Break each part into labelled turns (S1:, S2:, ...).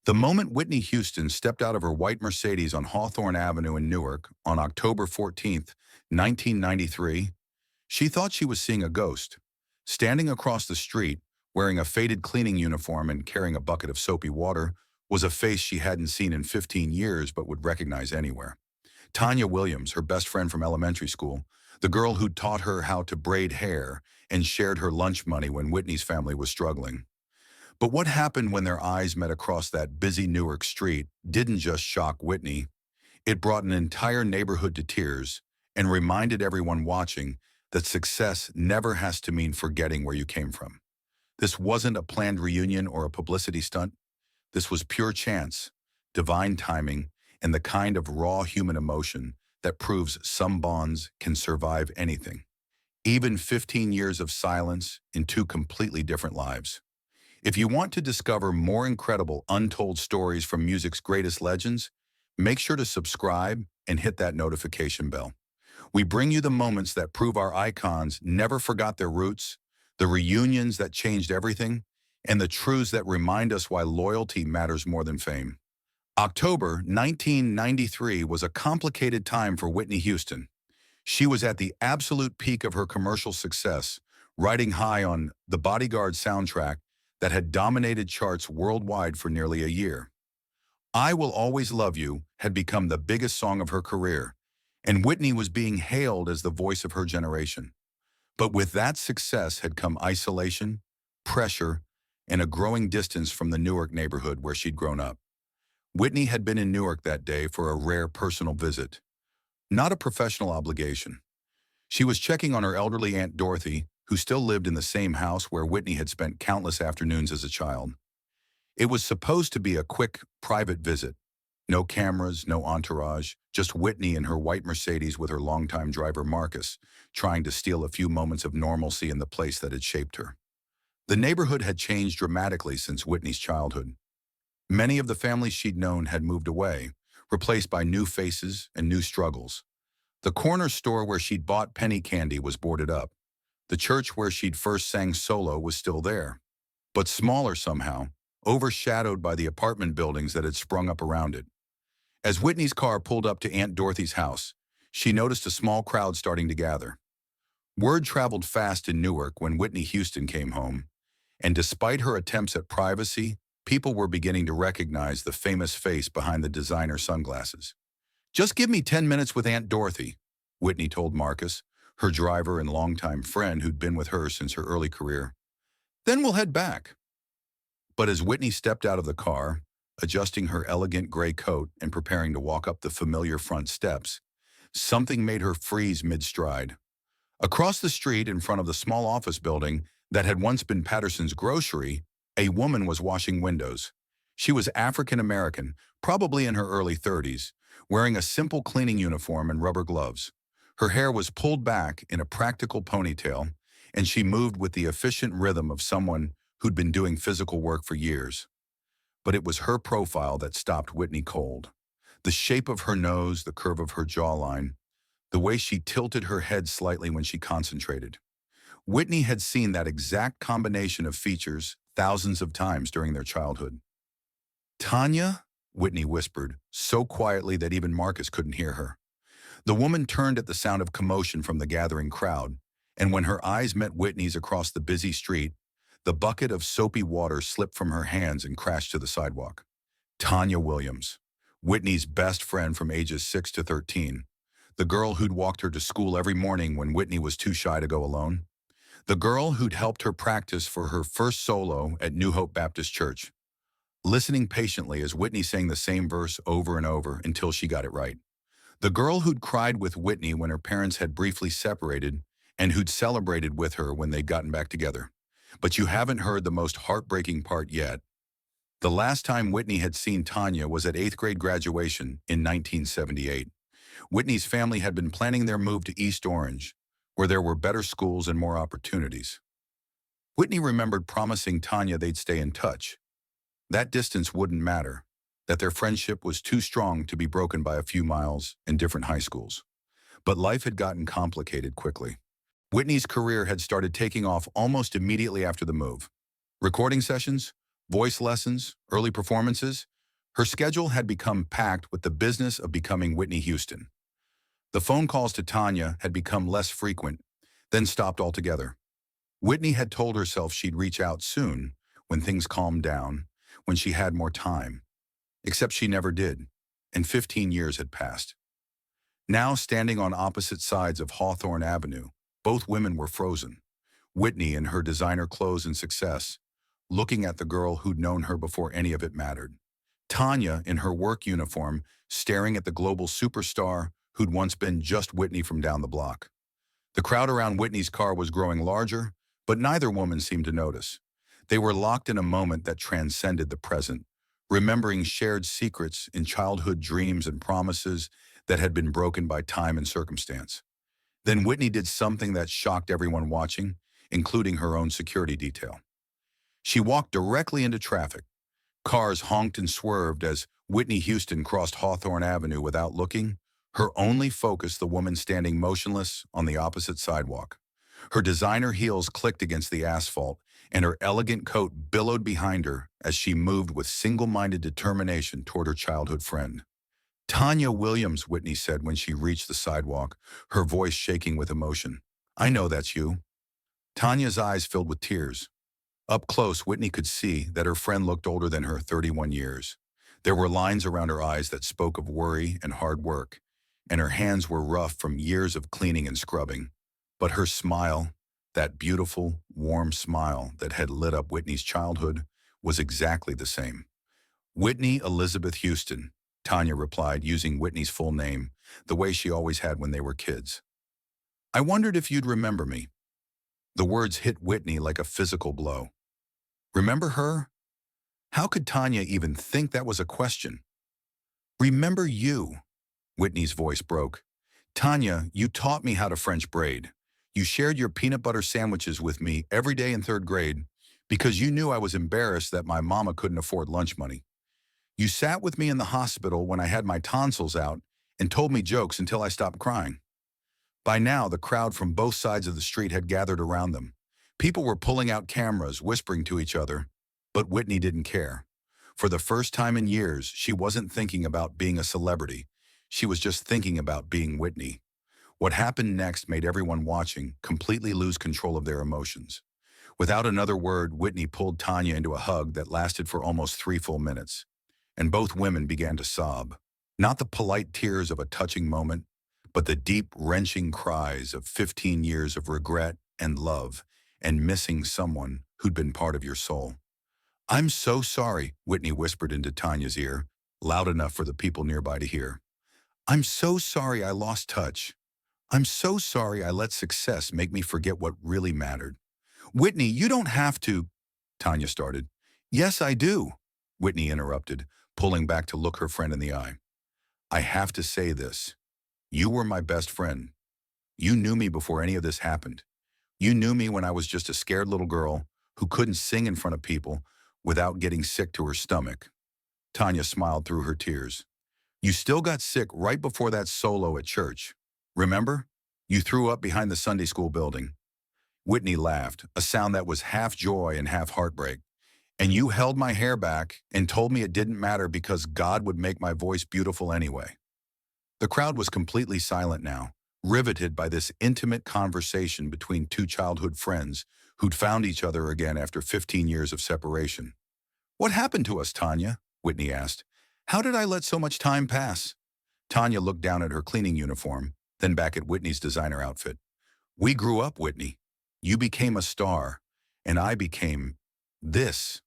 S1: The moment Whitney Houston stepped out of her white Mercedes on Hawthorne Avenue in Newark on October 14th, 1993, she thought she was seeing a ghost. Standing across the street, wearing a faded cleaning uniform and carrying a bucket of soapy water, was a face she hadn't seen in 15 years but would recognize anywhere. Tanya Williams, her best friend from elementary school, the girl who'd taught her how to braid hair and shared her lunch money when Whitney's family was struggling. But what happened when their eyes met across that busy Newark street didn't just shock Whitney. It brought an entire neighborhood to tears and reminded everyone watching that success never has to mean forgetting where you came from. This wasn't a planned reunion or a publicity stunt. This was pure chance, divine timing, and the kind of raw human emotion that proves some bonds can survive anything, even 15 years of silence in two completely different lives. If you want to discover more incredible untold stories from music's greatest legends, make sure to subscribe and hit that notification bell. We bring you the moments that prove our icons never forgot their roots, the reunions that changed everything, and the truths that remind us why loyalty matters more than fame. October 1993 was a complicated time for Whitney Houston. She was at the absolute peak of her commercial success, riding high on the Bodyguard soundtrack that had dominated charts worldwide for nearly a year. I Will Always Love You had become the biggest song of her career, and Whitney was being hailed as the voice of her generation. But with that success had come isolation, pressure, and a growing distance from the Newark neighborhood where she'd grown up. Whitney had been in Newark that day for a rare personal visit, not a professional obligation. She was checking on her elderly Aunt Dorothy, who still lived in the same house where Whitney had spent countless afternoons as a child. It was supposed to be a quick, private visit. No cameras, no entourage, just Whitney in her white Mercedes with her longtime driver Marcus, trying to steal a few moments of normalcy in the place that had shaped her. The neighborhood had changed dramatically since Whitney's childhood. Many of the families she'd known had moved away, replaced by new faces and new struggles. The corner store where she'd bought penny candy was boarded up. The church where she'd first sang solo was still there, but smaller somehow, overshadowed by the apartment buildings that had sprung up around it. As Whitney's car pulled up to Aunt Dorothy's house, she noticed a small crowd starting to gather. Word traveled fast in Newark when Whitney Houston came home, and despite her attempts at privacy, people were beginning to recognize the famous face behind the designer sunglasses. "Just give me 10 minutes with Aunt Dorothy," Whitney told Marcus, her driver and longtime friend who'd been with her since her early career. "Then we'll head back." But as Whitney stepped out of the car, adjusting her elegant gray coat and preparing to walk up the familiar front steps, something made her freeze mid-stride. Across the street in front of the small office building that had once been Patterson's grocery, a woman was washing windows. She was African American, probably in her early 30s, wearing a simple cleaning uniform and rubber gloves. Her hair was pulled back in a practical ponytail, and she moved with the efficient rhythm of someone who'd been doing physical work for years. But it was her profile that stopped Whitney cold. The shape of her nose, the curve of her jawline, the way she tilted her head slightly when she concentrated. Whitney had seen that exact combination of features thousands of times during their childhood. "Tanya?" Whitney whispered, so quietly that even Marcus couldn't hear her. The woman turned at the sound of commotion from the gathering crowd, and when her eyes met Whitney's across the busy street, the bucket of soapy water slipped from her hands and crashed to the sidewalk. Tanya Williams, Whitney's best friend from ages 6 to 13, the girl who'd walked her to school every morning when Whitney was too shy to go alone, the girl who'd helped her practice for her first solo at New Hope Baptist Church, listening patiently as Whitney sang the same verse over and over until she got it right. The girl who'd cried with Whitney when her parents had briefly separated and who'd celebrated with her when they'd gotten back together. But you haven't heard the most heartbreaking part yet. The last time Whitney had seen Tanya was at 8th grade graduation in 1978. Whitney's family had been planning their move to East Orange, where there were better schools and more opportunities. Whitney remembered promising Tanya they'd stay in touch. That distance wouldn't matter, that their friendship was too strong to be broken by a few miles and different high schools. But life had gotten complicated quickly. Whitney's career had started taking off almost immediately after the move. Recording sessions, voice lessons, early performances, Her schedule had become packed with the business of becoming Whitney Houston. The phone calls to Tanya had become less frequent, then stopped altogether. Whitney had told herself she'd reach out soon, when things calmed down, when she had more time. Except she never did, and 15 years had passed. Now, standing on opposite sides of Hawthorne Avenue, both women were frozen. Whitney in her designer clothes and success, looking at the girl who'd known her before any of it mattered. Tanya in her work uniform, staring at the global superstar who'd once been just Whitney from down the block. The crowd around Whitney's car was growing larger, but neither woman seemed to notice. They were locked in a moment that transcended the present, remembering shared secrets in childhood dreams and promises that had been broken by time and circumstance. Then Whitney did something that shocked everyone watching, including her own security detail. She walked directly into traffic. Cars honked and swerved as Whitney Houston crossed Hawthorne Avenue without looking, her only focus the woman standing motionless on the opposite sidewalk. Her designer heels clicked against the asphalt, and her elegant coat billowed behind her as she moved with single-minded determination toward her childhood friend. "Tanya Williams," Whitney said when she reached the sidewalk, her voice shaking with emotion. "I know that's you." Tanya's eyes filled with tears. Up close, Whitney could see that her friend looked older than her 31 years. There were lines around her eyes that spoke of worry and hard work, and her hands were rough from years of cleaning and scrubbing. But her smile, that beautiful, warm smile that had lit up Whitney's childhood, was exactly the same. "Whitney Elizabeth Houston," Tanya replied, using Whitney's full name, the way she always had when they were kids. "I wondered if you'd remember me." The words hit Whitney like a physical blow. Remember her? How could Tanya even think that was a question? "Remember you," Whitney's voice broke. "Tanya, you taught me how to French braid. You shared your peanut butter sandwiches with me every day in third grade because you knew I was embarrassed that my mama couldn't afford lunch money. You sat with me in the hospital when I had my tonsils out and told me jokes until I stopped crying." By now, the crowd from both sides of the street had gathered around them. People were pulling out cameras, whispering to each other, but Whitney didn't care. For the first time in years, she wasn't thinking about being a celebrity. She was just thinking about being Whitney. What happened next made everyone watching completely lose control of their emotions. Without another word, Whitney pulled Tanya into a hug that lasted for almost 3 full minutes. And both women began to sob. Not the polite tears of a touching moment, but the deep, wrenching cries of 15 years of regret and love and missing someone who'd been part of your soul. "I'm so sorry," Whitney whispered into Tanya's ear, loud enough for the people nearby to hear. "I'm so sorry I lost touch. I'm so sorry I let success make me forget what really mattered." "Whitney, you don't have to," Tanya started. "Yes, I do," Whitney interrupted, pulling back to look her friend in the eye. "I have to say this. You were my best friend. You knew me before any of this happened. You knew me when I was just a scared little girl who couldn't sing in front of people without getting sick to her stomach." Tanya smiled through her tears. "You still got sick right before that solo at church. Remember? You threw up behind the Sunday school building." Whitney laughed, a sound that was half joy and half heartbreak. "And you held my hair back and told me it didn't matter because God would make my voice beautiful anyway." The crowd was completely silent now, riveted by this intimate conversation between two childhood friends who'd found each other again after 15 years of separation. "What happened to us, Tanya?" Whitney asked. "How did I let so much time pass?" Tanya looked down at her cleaning uniform, then back at Whitney's designer outfit. "We grew up, Whitney. You became a star, and I became this."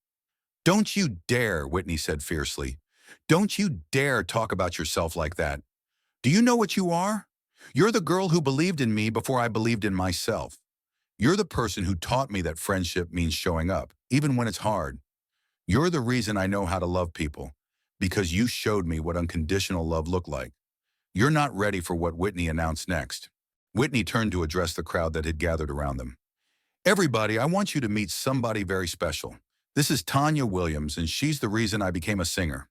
S1: "Don't you dare," Whitney said fiercely. "Don't you dare talk about yourself like that. Do you know what you are? You're the girl who believed in me before I believed in myself. You're the person who taught me that friendship means showing up, even when it's hard. You're the reason I know how to love people, because you showed me what unconditional love looked like." "You're not ready for what Whitney announced next." Whitney turned to address the crowd that had gathered around them. "Everybody, I want you to meet somebody very special. This is Tanya Williams, and she's the reason I became a singer."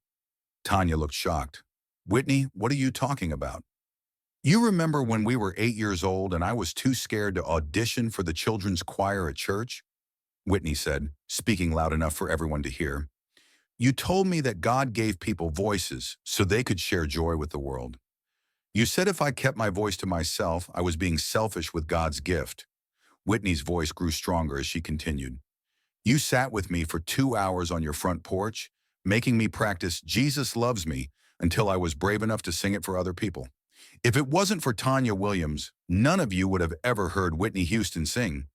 S1: Tanya looked shocked. "Whitney, what are you talking about?" "You remember when we were 8 years old and I was too scared to audition for the children's choir at church?" Whitney said, speaking loud enough for everyone to hear. You told me that God gave people voices so they could share joy with the world. You said if I kept my voice to myself, I was being selfish with God's gift. Whitney's voice grew stronger as she continued. You sat with me for 2 hours on your front porch, making me practice Jesus Loves Me until I was brave enough to sing it for other people. If it wasn't for Tanya Williams, none of you would have ever heard Whitney Houston sing.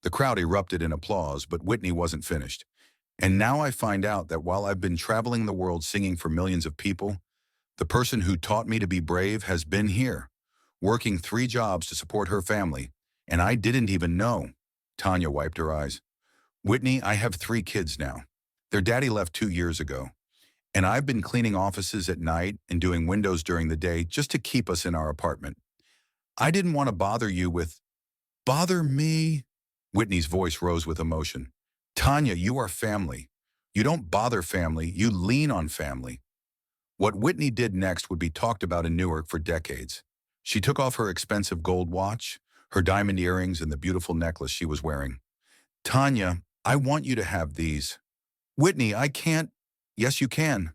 S1: The crowd erupted in applause, but Whitney wasn't finished. And now I find out that while I've been traveling the world singing for millions of people, the person who taught me to be brave has been here, working 3 jobs to support her family, and I didn't even know. Tanya wiped her eyes. Whitney, I have 3 kids now. Their daddy left 2 years ago, and I've been cleaning offices at night and doing windows during the day just to keep us in our apartment. I didn't want to bother you with, bother me? Whitney's voice rose with emotion. Tanya, you are family. You don't bother family, you lean on family. What Whitney did next would be talked about in Newark for decades. She took off her expensive gold watch, her diamond earrings, and the beautiful necklace she was wearing. Tanya, I want you to have these. Whitney, I can't. Yes, you can.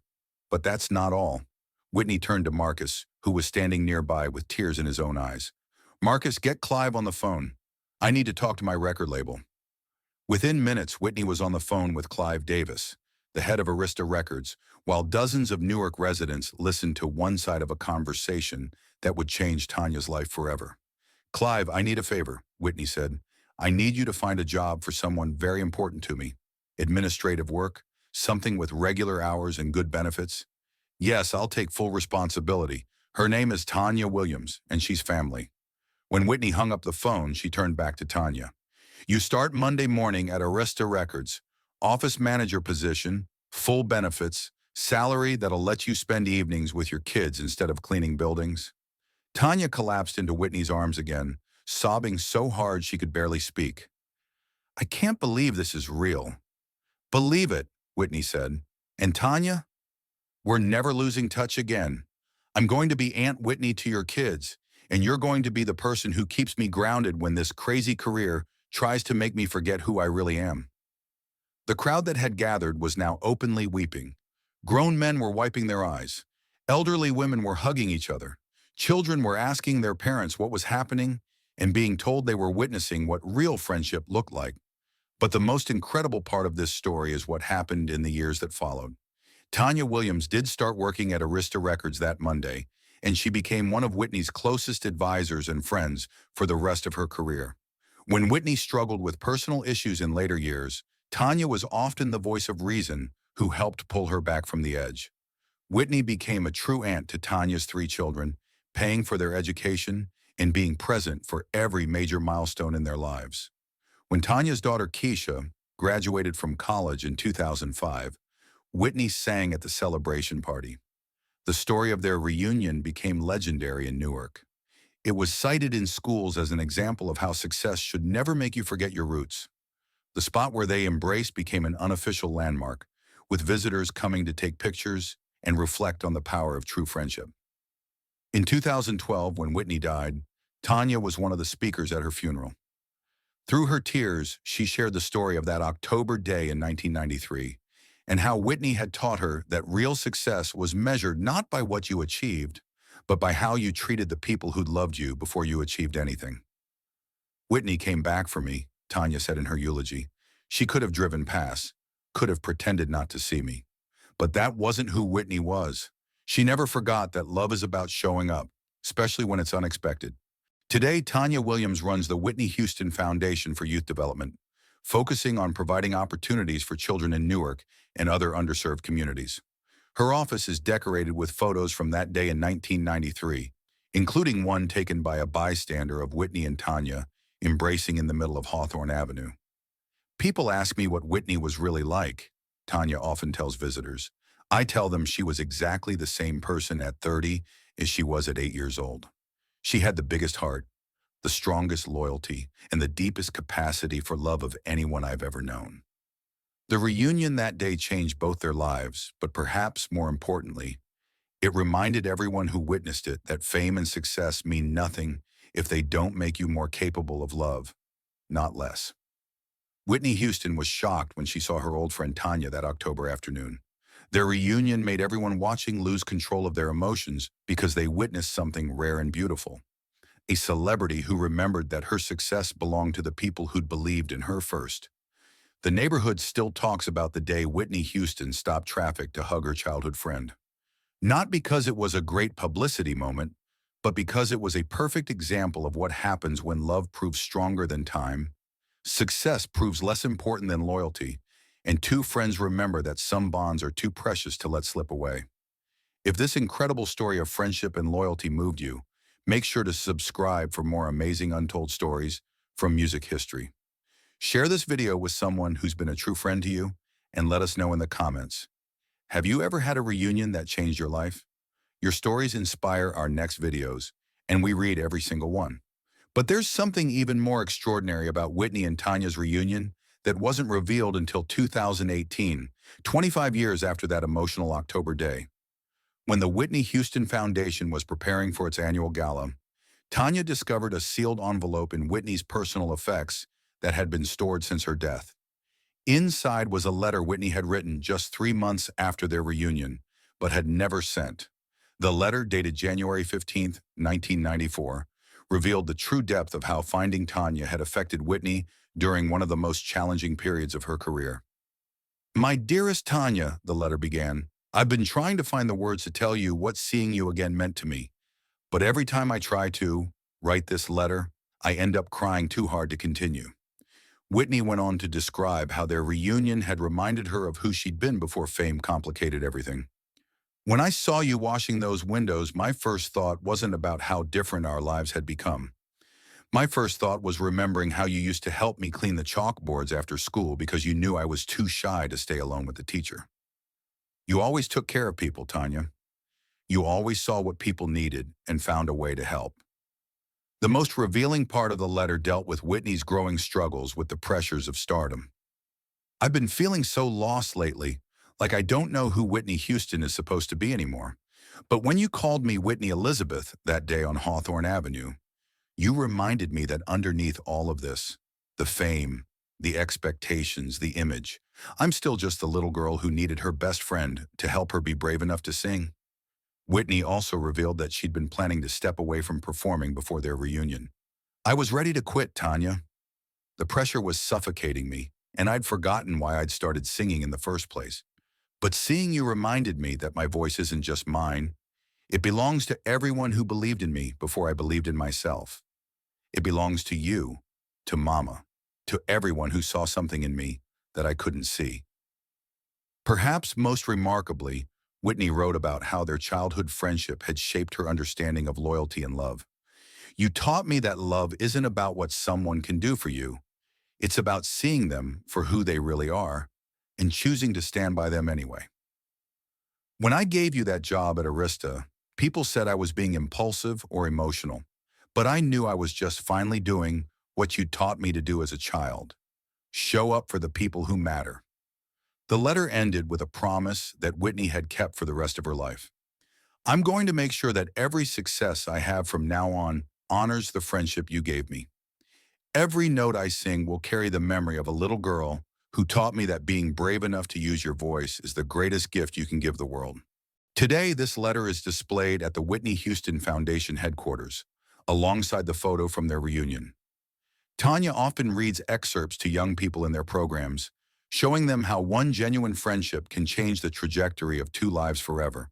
S1: But that's not all. Whitney turned to Marcus, who was standing nearby with tears in his own eyes. Marcus, get Clive on the phone. I need to talk to my record label. Within minutes, Whitney was on the phone with Clive Davis, the head of Arista Records, while dozens of Newark residents listened to one side of a conversation that would change Tanya's life forever. Clive, I need a favor, Whitney said. I need you to find a job for someone very important to me. Administrative work, something with regular hours and good benefits. Yes, I'll take full responsibility. Her name is Tanya Williams, and she's family. When Whitney hung up the phone, she turned back to Tanya. You start Monday morning at Arista Records. Office manager position, full benefits, salary that'll let you spend evenings with your kids instead of cleaning buildings. Tanya collapsed into Whitney's arms again, sobbing so hard she could barely speak. I can't believe this is real. Believe it, Whitney said. And Tanya? We're never losing touch again. I'm going to be Aunt Whitney to your kids, and you're going to be the person who keeps me grounded when this crazy career tries to make me forget who I really am. The crowd that had gathered was now openly weeping. Grown men were wiping their eyes. Elderly women were hugging each other. Children were asking their parents what was happening and being told they were witnessing what real friendship looked like. But the most incredible part of this story is what happened in the years that followed. Tanya Williams did start working at Arista Records that Monday, and she became one of Whitney's closest advisors and friends for the rest of her career. When Whitney struggled with personal issues in later years, Tanya was often the voice of reason who helped pull her back from the edge. Whitney became a true aunt to Tanya's 3 children, paying for their education and being present for every major milestone in their lives. When Tanya's daughter Keisha graduated from college in 2005, Whitney sang at the celebration party. The story of their reunion became legendary in Newark. It was cited in schools as an example of how success should never make you forget your roots. The spot where they embraced became an unofficial landmark, with visitors coming to take pictures and reflect on the power of true friendship. In 2012, when Whitney died, Tanya was one of the speakers at her funeral. Through her tears, she shared the story of that October day in 1993, and how Whitney had taught her that real success was measured not by what you achieved, but by how you treated the people who'd loved you before you achieved anything. Whitney came back for me, Tanya said in her eulogy. She could have driven past, could have pretended not to see me. But that wasn't who Whitney was. She never forgot that love is about showing up, especially when it's unexpected. Today, Tanya Williams runs the Whitney Houston Foundation for Youth Development, focusing on providing opportunities for children in Newark and other underserved communities. Her office is decorated with photos from that day in 1993, including one taken by a bystander of Whitney and Tanya embracing in the middle of Hawthorne Avenue. People ask me what Whitney was really like, Tanya often tells visitors. I tell them she was exactly the same person at 30 as she was at 8 years old. She had the biggest heart, the strongest loyalty, and the deepest capacity for love of anyone I've ever known. The reunion that day changed both their lives, but perhaps more importantly, it reminded everyone who witnessed it that fame and success mean nothing if they don't make you more capable of love, not less. Whitney Houston was shocked when she saw her old friend Tanya that October afternoon. Their reunion made everyone watching lose control of their emotions because they witnessed something rare and beautiful. A celebrity who remembered that her success belonged to the people who'd believed in her first. The neighborhood still talks about the day Whitney Houston stopped traffic to hug her childhood friend. Not because it was a great publicity moment, but because it was a perfect example of what happens when love proves stronger than time, success proves less important than loyalty, and two friends remember that some bonds are too precious to let slip away. If this incredible story of friendship and loyalty moved you, make sure to subscribe for more amazing untold stories from music history. Share this video with someone who's been a true friend to you, and let us know in the comments. Have you ever had a reunion that changed your life? Your stories inspire our next videos, and we read every single one. But there's something even more extraordinary about Whitney and Tanya's reunion that wasn't revealed until 2018, 25 years after that emotional October day. When the Whitney Houston Foundation was preparing for its annual gala, Tanya discovered a sealed envelope in Whitney's personal effects that had been stored since her death. Inside was a letter Whitney had written just 3 months after their reunion, but had never sent. The letter, dated January 15, 1994, revealed the true depth of how finding Tanya had affected Whitney during one of the most challenging periods of her career. "My dearest Tanya," the letter began, "I've been trying to find the words to tell you what seeing you again meant to me. But every time I try to write this letter, I end up crying too hard to continue." Whitney went on to describe how their reunion had reminded her of who she'd been before fame complicated everything. "When I saw you washing those windows, my first thought wasn't about how different our lives had become. My first thought was remembering how you used to help me clean the chalkboards after school because you knew I was too shy to stay alone with the teacher. You always took care of people, Tanya. You always saw what people needed and found a way to help." The most revealing part of the letter dealt with Whitney's growing struggles with the pressures of stardom. "I've been feeling so lost lately, like I don't know who Whitney Houston is supposed to be anymore. But when you called me Whitney Elizabeth that day on Hawthorne Avenue, you reminded me that underneath all of this, the fame, the expectations, the image, I'm still just the little girl who needed her best friend to help her be brave enough to sing." Whitney also revealed that she'd been planning to step away from performing before their reunion. "I was ready to quit, Tanya. The pressure was suffocating me, and I'd forgotten why I'd started singing in the first place. But seeing you reminded me that my voice isn't just mine. It belongs to everyone who believed in me before I believed in myself. It belongs to you, to Mama, to everyone who saw something in me that I couldn't see." Perhaps most remarkably, Whitney wrote about how their childhood friendship had shaped her understanding of loyalty and love. "You taught me that love isn't about what someone can do for you. It's about seeing them for who they really are and choosing to stand by them anyway. When I gave you that job at Arista, people said I was being impulsive or emotional, but I knew I was just finally doing what you taught me to do as a child. Show up for the people who matter." The letter ended with a promise that Whitney had kept for the rest of her life. "I'm going to make sure that every success I have from now on honors the friendship you gave me. Every note I sing will carry the memory of a little girl who taught me that being brave enough to use your voice is the greatest gift you can give the world." Today, this letter is displayed at the Whitney Houston Foundation headquarters, alongside the photo from their reunion. Tanya often reads excerpts to young people in their programs, showing them how one genuine friendship can change the trajectory of two lives forever.